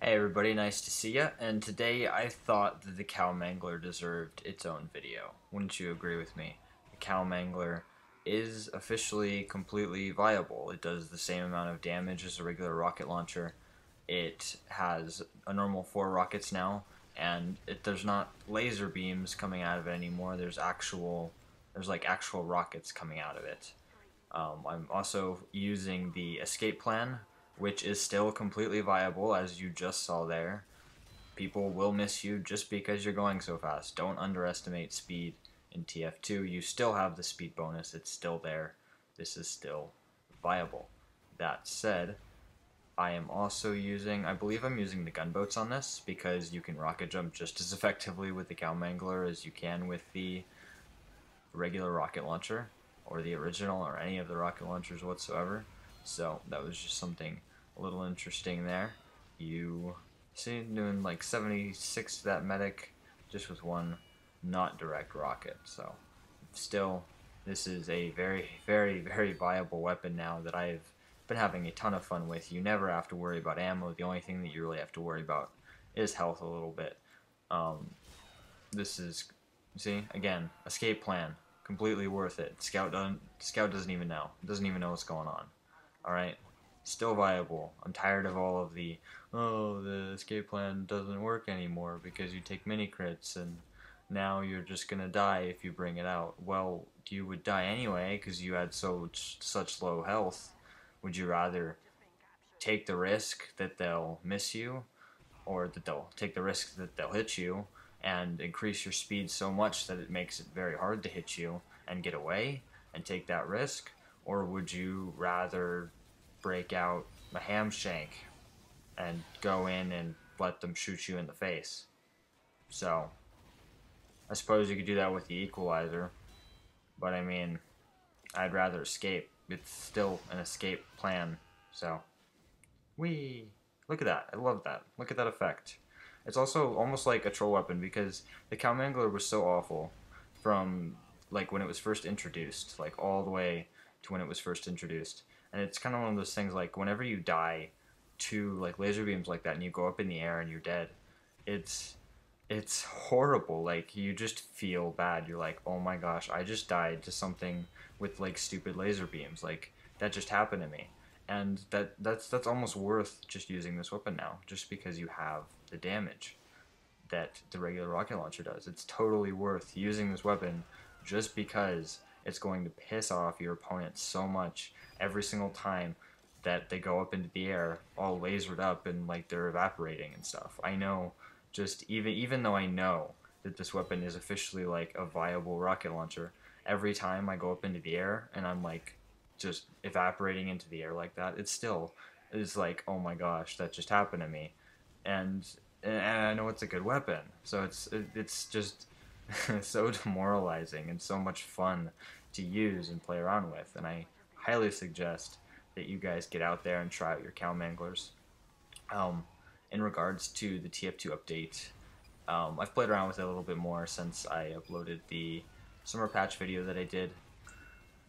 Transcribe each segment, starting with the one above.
Hey everybody, nice to see ya. And today I thought that the Cow Mangler deserved its own video. Wouldn't you agree with me? The Cow Mangler is officially completely viable. It does the same amount of damage as a regular rocket launcher. It has a normal 4 rockets now, and there's not laser beams coming out of it anymore. There's like actual rockets coming out of it. I'm also using the escape plan, which is still completely viable, as you just saw there. People will miss you just because you're going so fast. Don't underestimate speed in TF2. You still have the speed bonus, it's still there. This is still viable. That said, I believe I'm using the gunboats on this because you can rocket jump just as effectively with the Cow Mangler as you can with the regular rocket launcher or the original or any of the rocket launchers whatsoever. So that was just something a little interesting there. You see doing like 76 to that medic just with one not direct rocket. So still, this is a very, very, very viable weapon now that I've been having a ton of fun with. You never have to worry about ammo. The only thing that you really have to worry about is health a little bit. Um, this is, see, again, escape plan, completely worth it. Scout doesn't even know. Doesn't even know what's going on. All right, still viable. I'm tired of all of the, oh, the escape plan doesn't work anymore because you take mini crits and now you're just gonna die if you bring it out. Well, you would die anyway because you had such low health. Would you rather take the risk that they'll miss you, or that they'll take the risk that they'll hit you and increase your speed so much that it makes it very hard to hit you and get away and take that risk? Or would you rather break out a ham shank and go in and let them shoot you in the face? So, I suppose you could do that with the equalizer, but I mean, I'd rather escape. It's still an escape plan, so. Whee! Look at that. I love that. Look at that effect. It's also almost like a troll weapon because the Cow Mangler was so awful from like when it was first introduced, like all the way to when it was first introduced. And it's kind of one of those things like whenever you die to like laser beams like that and you go up in the air and you're dead, it's it's horrible. Like you just feel bad. You're like, "Oh my gosh, I just died to something with like stupid laser beams. Like that just happened to me." And that's almost worth just using this weapon now, just because you have the damage that the regular rocket launcher does. It's totally worth using this weapon just because it's going to piss off your opponent so much every single time that they go up into the air all lasered up and like they're evaporating and stuff. I know, just even though I know that this weapon is officially like a viable rocket launcher, every time I go up into the air and I'm like just evaporating into the air like that, it still is like, oh my gosh, that just happened to me. And I know it's a good weapon, so it's just so demoralizing and so much fun to use and play around with. And I highly suggest that you guys get out there and try out your Cow Manglers. Um, in regards to the TF2 update, I've played around with it a little bit more since I uploaded the summer patch video that I did.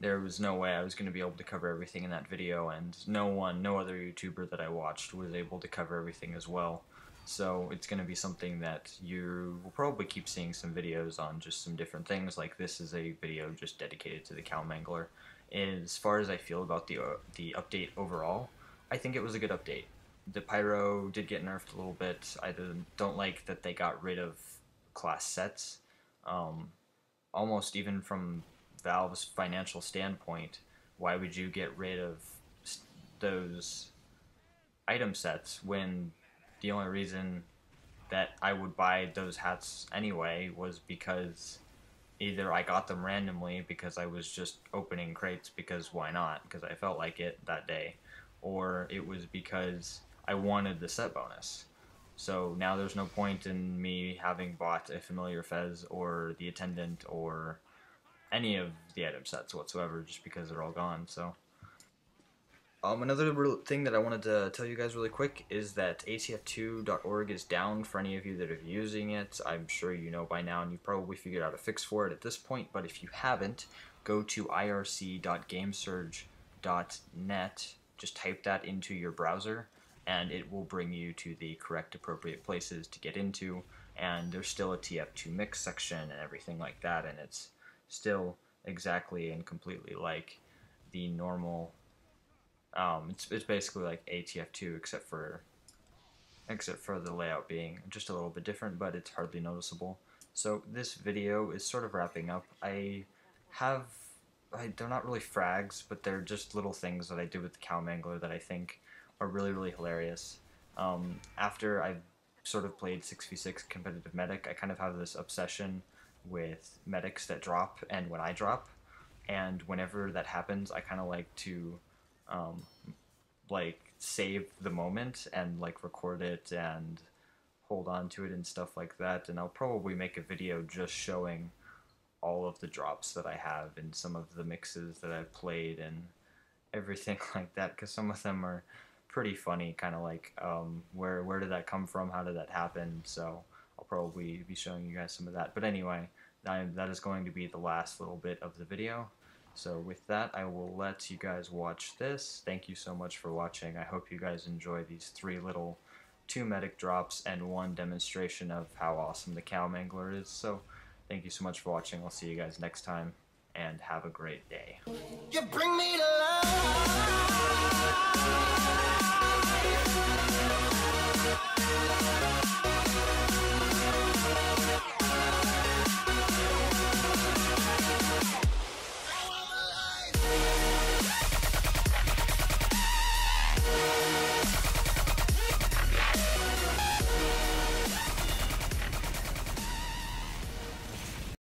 There was no way I was going to be able to cover everything in that video, and no other YouTuber that I watched was able to cover everything as well. So it's going to be something that you will probably keep seeing some videos on, just some different things. Like this is a video just dedicated to the Cow Mangler. As far as I feel about the update overall, I think it was a good update. The Pyro did get nerfed a little bit. I don't like that they got rid of class sets. Um, Almost even from Valve's financial standpoint, why would you get rid of those item sets when the only reason that I would buy those hats anyway was because either I got them randomly because I was just opening crates because why not, because I felt like it that day, or it was because I wanted the set bonus. So now there's no point in me having bought a familiar Fez or the attendant or any of the item sets whatsoever just because they're all gone. So another thing that I wanted to tell you guys really quick is that atf2.org is down for any of you that are using it. I'm sure you know by now and you've probably figured out a fix for it at this point, but if you haven't, go to irc.gamesurge.net, just type that into your browser and it will bring you to the correct appropriate places to get into, and there's still a TF2 mix section and everything like that, and it's still exactly and completely like the normal, it's basically like a TF2 except for the layout being just a little bit different, but it's hardly noticeable. So this video is sort of wrapping up. They're not really frags, but they're just little things that I do with the Cow Mangler that I think are really, really hilarious. After I've sort of played 6v6 competitive medic, I kind of have this obsession with medics that drop and when I drop, and whenever that happens, I kind of like to like save the moment and like record it and hold on to it and stuff like that. And I'll probably make a video just showing all of the drops that I have and some of the mixes that I've played and everything like that, because some of them are pretty funny, kind of like where did that come from, how did that happen. So I'll probably be showing you guys some of that. But anyway, that is going to be the last little bit of the video. So with that, I will let you guys watch this. Thank you so much for watching. I hope you guys enjoy these 2 medic drops and 1 demonstration of how awesome the Cow Mangler is. So thank you so much for watching. I'll see you guys next time, and have a great day. You bring me to life.